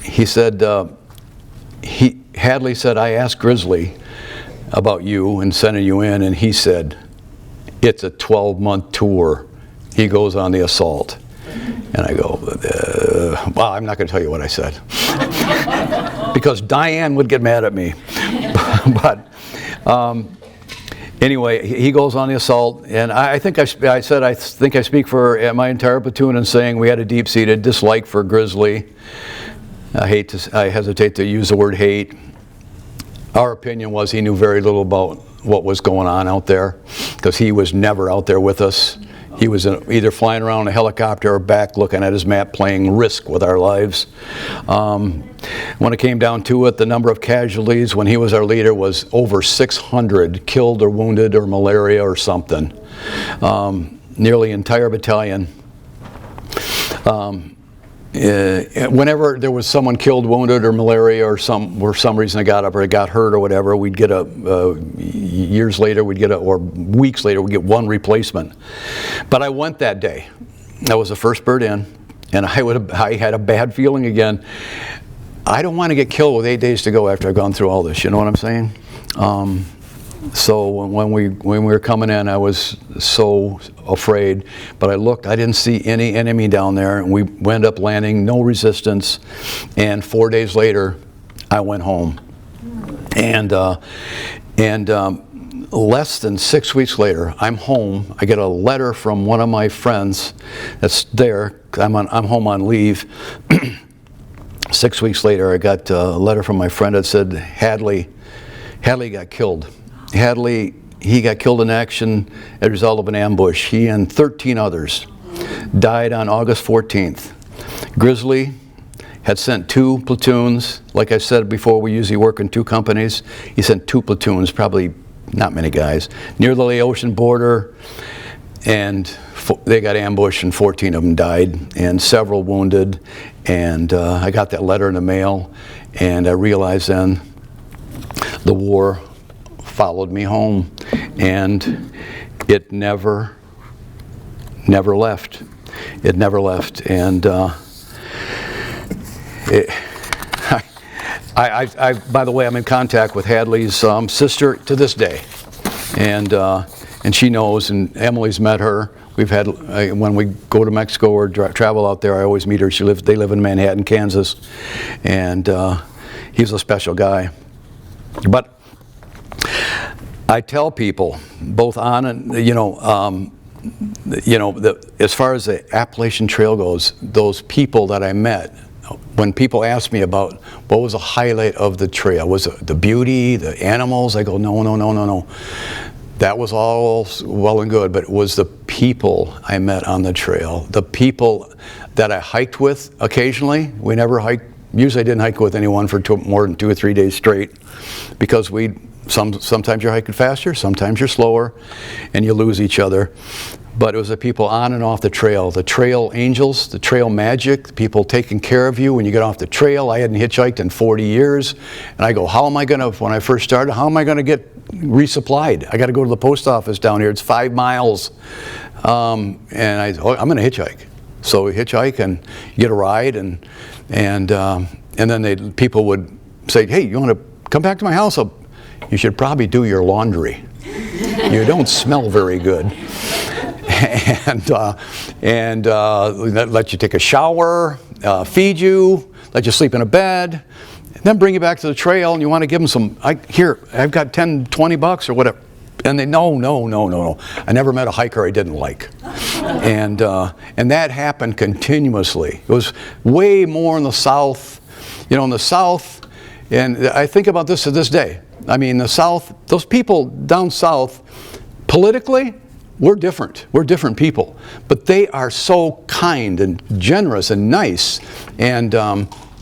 He said, Hadley said, I asked Grizzly about you and sending you in, and he said, it's a 12-month tour. He goes on the assault. And I go, well, I'm not going to tell you what I said. Because Diane would get mad at me. But Anyway, he goes on the assault, and I think I think I speak for my entire platoon in saying we had a deep-seated dislike for Grizzly. I hesitate to use the word hate. Our opinion was he knew very little about what was going on out there, because he was never out there with us. He was either flying around a helicopter or back looking at his map, playing Risk with our lives. When it came down to it, the number of casualties when he was our leader was over 600 killed or wounded or malaria or something. Nearly entire battalion. Whenever there was someone killed, wounded, or malaria, or for some reason they got up or got hurt or whatever, we'd get years later, or weeks later, we'd get one replacement. But I went that day. I was the first bird in, and I had a bad feeling again. I don't want to get killed with 8 days to go after I've gone through all this. You know what I'm saying? So when we were coming in, I was so afraid, but I looked, I didn't see any enemy down there, and we wound up landing, no resistance, and 4 days later, I went home. And less than 6 weeks later, I'm home. I get a letter from one of my friends that's there. I'm home on leave. 6 weeks later, I got a letter from my friend that said Hadley got killed. He got killed in action as a result of an ambush. He and 13 others died on August 14th. Grizzly had sent 2 platoons. Like I said before, we usually work in 2 companies. He sent 2 platoons, probably not many guys, near the Laotian border, and they got ambushed and 14 of them died and several wounded. And I got that letter in the mail, and I realized then the war followed me home, and it never left. It never left. And by the way, I'm in contact with Hadley's sister to this day, and she knows, and Emily's met her. We've had, when we go to Mexico or travel out there, I always meet her. They live in Manhattan, Kansas, and he's a special guy. But I tell people, both on and, as far as the Appalachian Trail goes, those people that I met, when people ask me about what was the highlight of the trail, was it the beauty, the animals? I go, no. That was all well and good, but it was the people I met on the trail, the people that I hiked with occasionally. We never hiked. Usually I didn't hike with anyone for more than 2 or 3 days straight, because sometimes you're hiking faster, sometimes you're slower, and you lose each other. But it was the people on and off the trail angels, the trail magic, the people taking care of you when you get off the trail. I hadn't hitchhiked in 40 years, and I go, when I first started, how am I going to get resupplied? I got to go to the post office down here. It's 5 miles. I'm going to hitchhike. So we hitchhike and you get a ride, and then people would say, hey, you want to come back to my house? You should probably do your laundry. You don't smell very good. And let you take a shower, feed you, let you sleep in a bed, and then bring you back to the trail, and you want to give them some, I've got 10, 20 bucks or whatever. And they, no. I never met a hiker I didn't like. And that happened continuously. It was way more in the South, in the South, and I think about this to this day. I mean, the South, those people down South, politically, we're different. We're different people. But they are so kind and generous and nice, and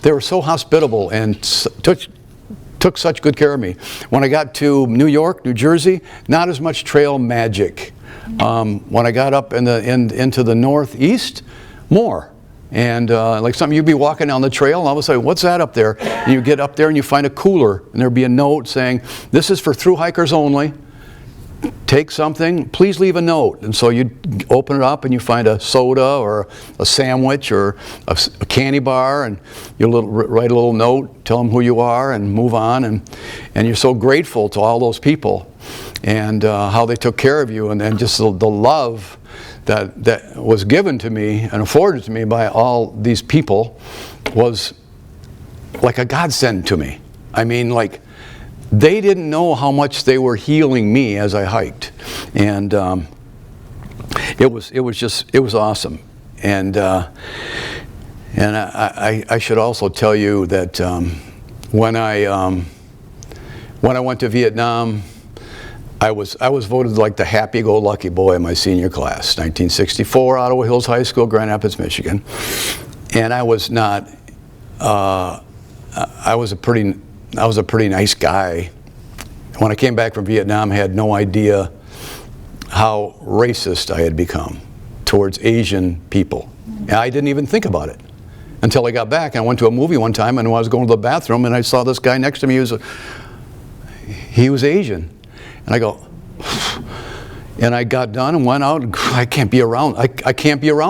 they were so hospitable and took such good care of me. When I got to New York, New Jersey, not as much trail magic. When I got up into the Northeast, more. And like something, you'd be walking down the trail, and all of a sudden, what's that up there? And you get up there and you find a cooler, and there'd be a note saying, this is for through hikers only. Take something, please leave a note. And so you'd open it up and you find a soda or a sandwich or a candy bar, and you write a little note, tell them who you are, and move on. And you're so grateful to all those people and how they took care of you, and then just the love that was given to me and afforded to me by all these people was like a godsend to me. I mean, like they didn't know how much they were healing me as I hiked. And it was awesome. And I should also tell you that when I went to Vietnam, I was voted like the happy-go-lucky boy in my senior class, 1964, Ottawa Hills High School, Grand Rapids, Michigan. And I was not. I was a pretty nice guy. When I came back from Vietnam, I had no idea how racist I had become towards Asian people. And I didn't even think about it until I got back. I went to a movie one time, and when I was going to the bathroom, and I saw this guy next to me. He was Asian. And I go, and I got done and went out, and I can't be around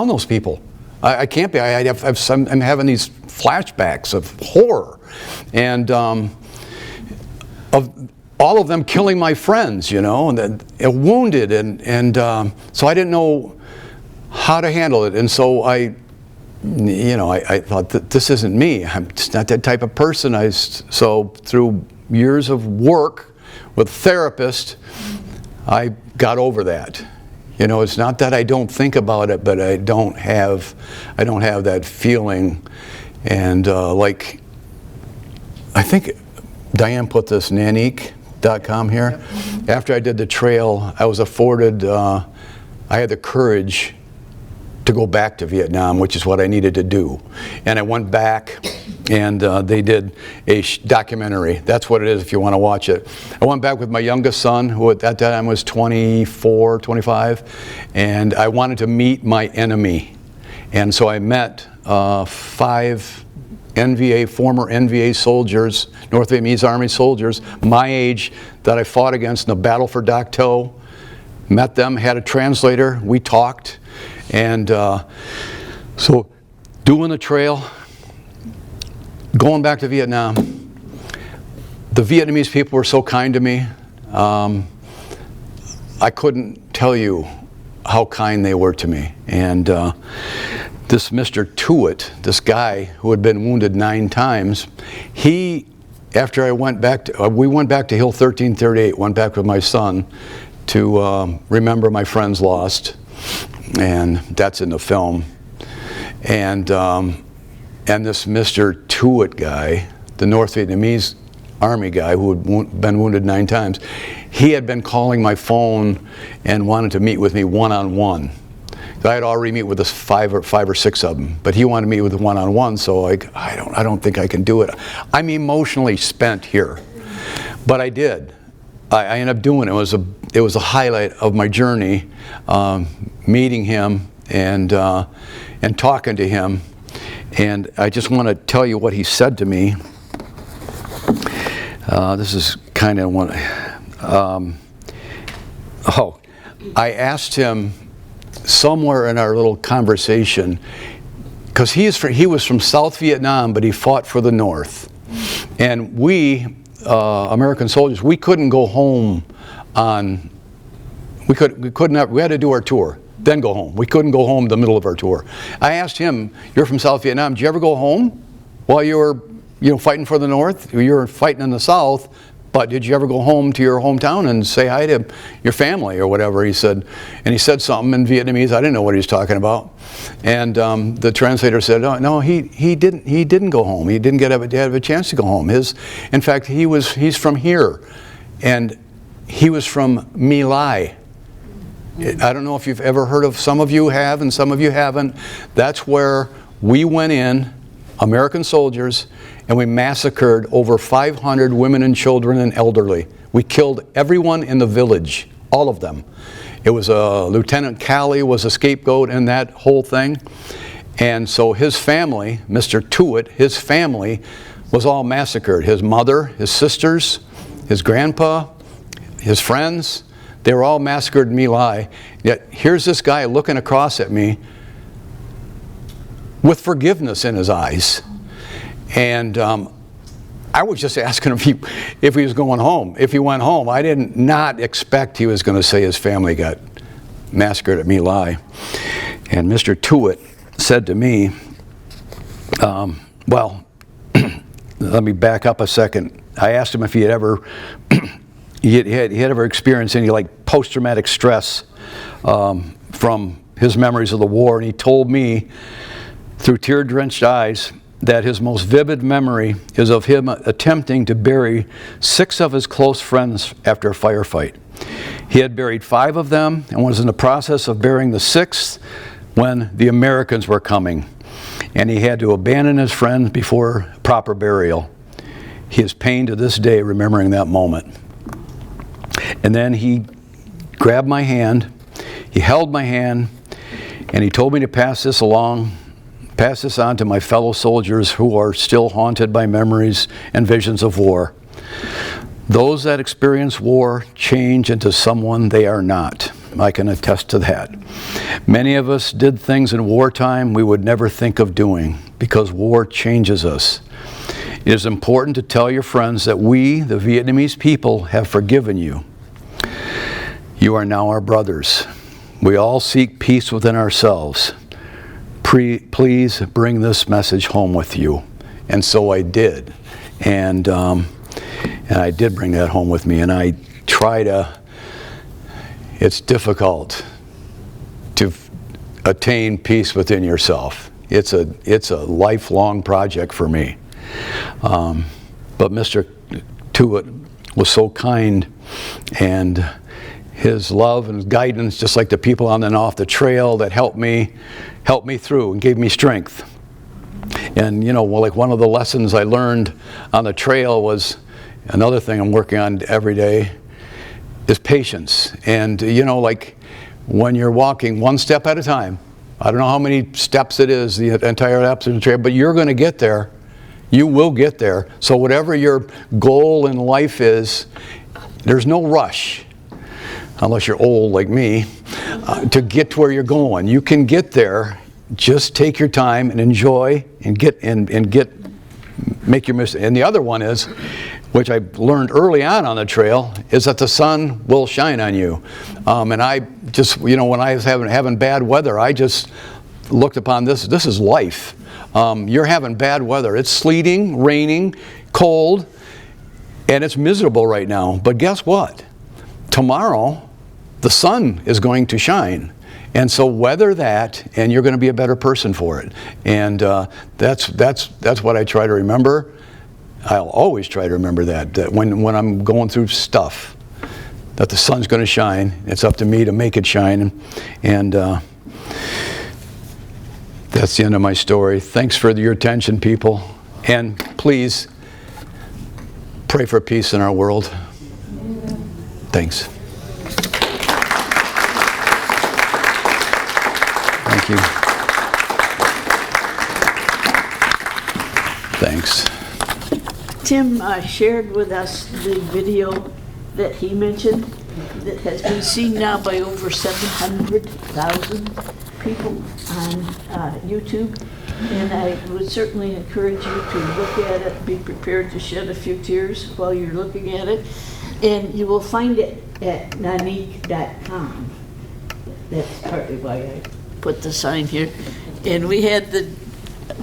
those people. I can't be. I'm having these flashbacks of horror, and of all of them killing my friends, and wounded, and so I didn't know how to handle it, and so I thought that this isn't me. I'm just not that type of person. So through years of work with a therapist, I got over that. It's not that I don't think about it, but I don't have that feeling. And like, I think Diane put this Nanique.com here. Yep. After I did the trail, I was afforded, I had the courage to go back to Vietnam, which is what I needed to do. And I went back, and they did a documentary. That's what it is if you want to watch it. I went back with my youngest son, who at that time was 24, 25, and I wanted to meet my enemy. And so I met 5 former NVA soldiers, North Vietnamese Army soldiers, my age, that I fought against in the battle for Dak To. Met them, had a translator, we talked. And so doing the trail, going back to Vietnam, the Vietnamese people were so kind to me. I couldn't tell you how kind they were to me. And this Mr. Tuitt, this guy who had been wounded 9 times, after I went back to, we went back to Hill 1338, went back with my son to remember my friends lost. And that's in the film. And this Mr. Tuitt guy, the North Vietnamese Army guy who had been wounded 9 times, he had been calling my phone and wanted to meet with me one-on-one. I had already met with 5 or 6 of them, but he wanted to meet with one-on-one. So I don't think I can do it. I'm emotionally spent here, but I did. I ended up doing it. It was a highlight of my journey, meeting him and talking to him. And I just want to tell you what he said to me. This is kind of one. I asked him somewhere in our little conversation, because he was from South Vietnam, but he fought for the North, and we American soldiers, we couldn't go home we had to do our tour, then go home. We couldn't go home in the middle of our tour. I asked him, you're from South Vietnam, did you ever go home while you were fighting for the North? You were fighting in the South, but did you ever go home to your hometown and say hi to your family or whatever? He said something in Vietnamese. I didn't know what he was talking about. And the translator said, oh, no, he didn't go home. He didn't have a chance to go home. In fact, he's from here, and he was from My Lai. I don't know if you've ever heard of, some of you have and some of you haven't. That's where we went in, American soldiers, and we massacred over 500 women and children and elderly. We killed everyone in the village, all of them. It was Lieutenant Calley was a scapegoat in that whole thing. And so his family, Mr. Tuitt, his family was all massacred. His mother, his sisters, his grandpa, his friends, they were all massacred in My Lai. Yet here's this guy looking across at me with forgiveness in his eyes. And I was just asking him if he was going home. If he went home, I did not expect he was going to say his family got massacred at My Lai. And Mr. Tuitt said to me, well, let me back up a second. I asked him if he had ever he had ever experienced any like post-traumatic stress from his memories of the war, and he told me through tear-drenched eyes that his most vivid memory is of him attempting to bury 6 of his close friends after a firefight. He had buried 5 of them and was in the process of burying the 6th when the Americans were coming, and he had to abandon his friends before proper burial. He is pained to this day remembering that moment. And then he grabbed my hand, he held my hand, and he told me to pass this on to my fellow soldiers who are still haunted by memories and visions of war. Those that experience war change into someone they are not. I can attest to that. Many of us did things in wartime we would never think of doing because war changes us. It is important to tell your friends that we, the Vietnamese people, have forgiven you. You are now our brothers. We all seek peace within ourselves. Please bring this message home with you. And so I did. And I did bring that home with me. And I try to, it's difficult to attain peace within yourself. It's a lifelong project for me. But Mr. Tuitt was so kind, and his love and guidance, just like the people on and off the trail that helped me through and gave me strength. And like one of the lessons I learned on the trail was, another thing I'm working on every day is patience. And like when you're walking one step at a time, I don't know how many steps it is, the entire Appalachian Trail, but you're going to get there. You will get there. So whatever your goal in life is, there's no rush, unless you're old like me, to get to where you're going. You can get there. Just take your time and enjoy and make your mistake. And the other one is, which I learned early on the trail, is that the sun will shine on you. And I just, when I was having bad weather, I just looked upon this. This is life. You're having bad weather. It's sleeting, raining, cold, and it's miserable right now. But guess what? Tomorrow, the sun is going to shine. And so weather that, and you're going to be a better person for it. And that's what I try to remember. I'll always try to remember that when I'm going through stuff, that the sun's going to shine. It's up to me to make it shine. And that's the end of my story. Thanks for your attention, people. And please pray for peace in our world. Thanks. Thank you. Thanks. Tim shared with us the video that he mentioned that has been seen now by over 700,000 people on YouTube. And I would certainly encourage you to look at it, be prepared to shed a few tears while you're looking at it. And you will find it at nanique.com. That's partly why I put the sign here. And we had the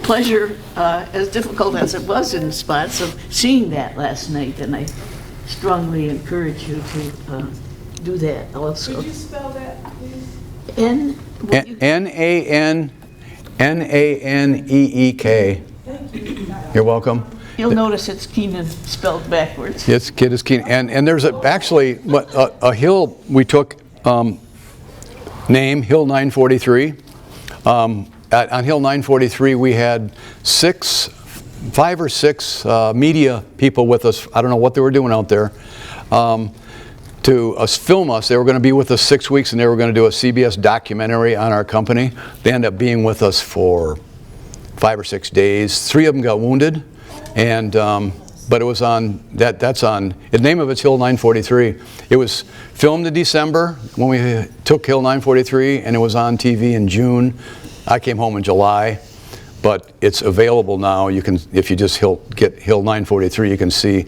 pleasure, as difficult as it was in spots, of seeing that last night, and I strongly encourage you to do that also. Could you spell that, please? N-A-N-E-E-K. Thank you. You're welcome. You'll notice it's Keenan spelled backwards. Yes, kid is Keenan. And there's actually a hill we took, name Hill 943. On Hill 943 we had 5 or 6 media people with us. I don't know what they were doing out there. To film us. They were going to be with us 6 weeks, and they were going to do a CBS documentary on our company. They ended up being with us for 5 or 6 days. 3 of them got wounded, and but it was on that's on the name of it's Hill 943. It was filmed in December when we took Hill 943, and it was on TV in June. I came home in July, but it's available now. You can, if you just get Hill 943, you can see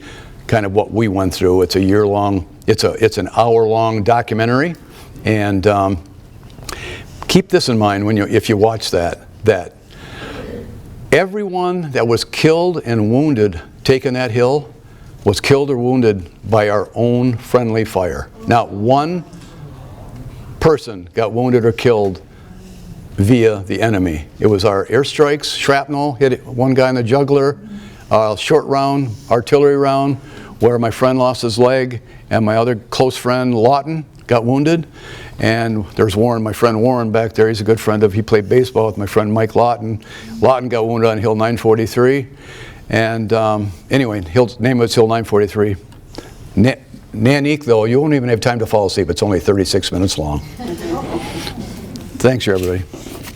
kind of what we went through. It's a year-long, it's an hour-long documentary, and keep this in mind if you watch that everyone that was killed and wounded taking that hill was killed or wounded by our own friendly fire. Not one person got wounded or killed via the enemy. It was our airstrikes, shrapnel, hit one guy in the jugular, short round, artillery round, where my friend lost his leg, and my other close friend, Lawton, got wounded. And there's Warren, my friend Warren back there. He's a good friend he played baseball with my friend Mike Lawton. Lawton got wounded on Hill 943. And anyway, name of it's Hill 943. Nanique, though, you won't even have time to fall asleep. It's only 36 minutes long. Thanks, everybody.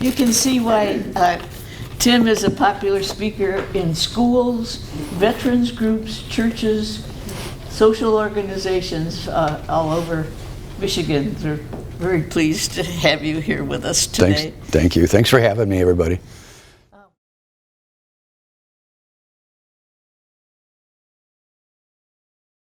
You can see why Tim is a popular speaker in schools, veterans groups, churches, social organizations all over Michigan. They're very pleased to have you here with us today. Thank you. Thanks for having me, everybody.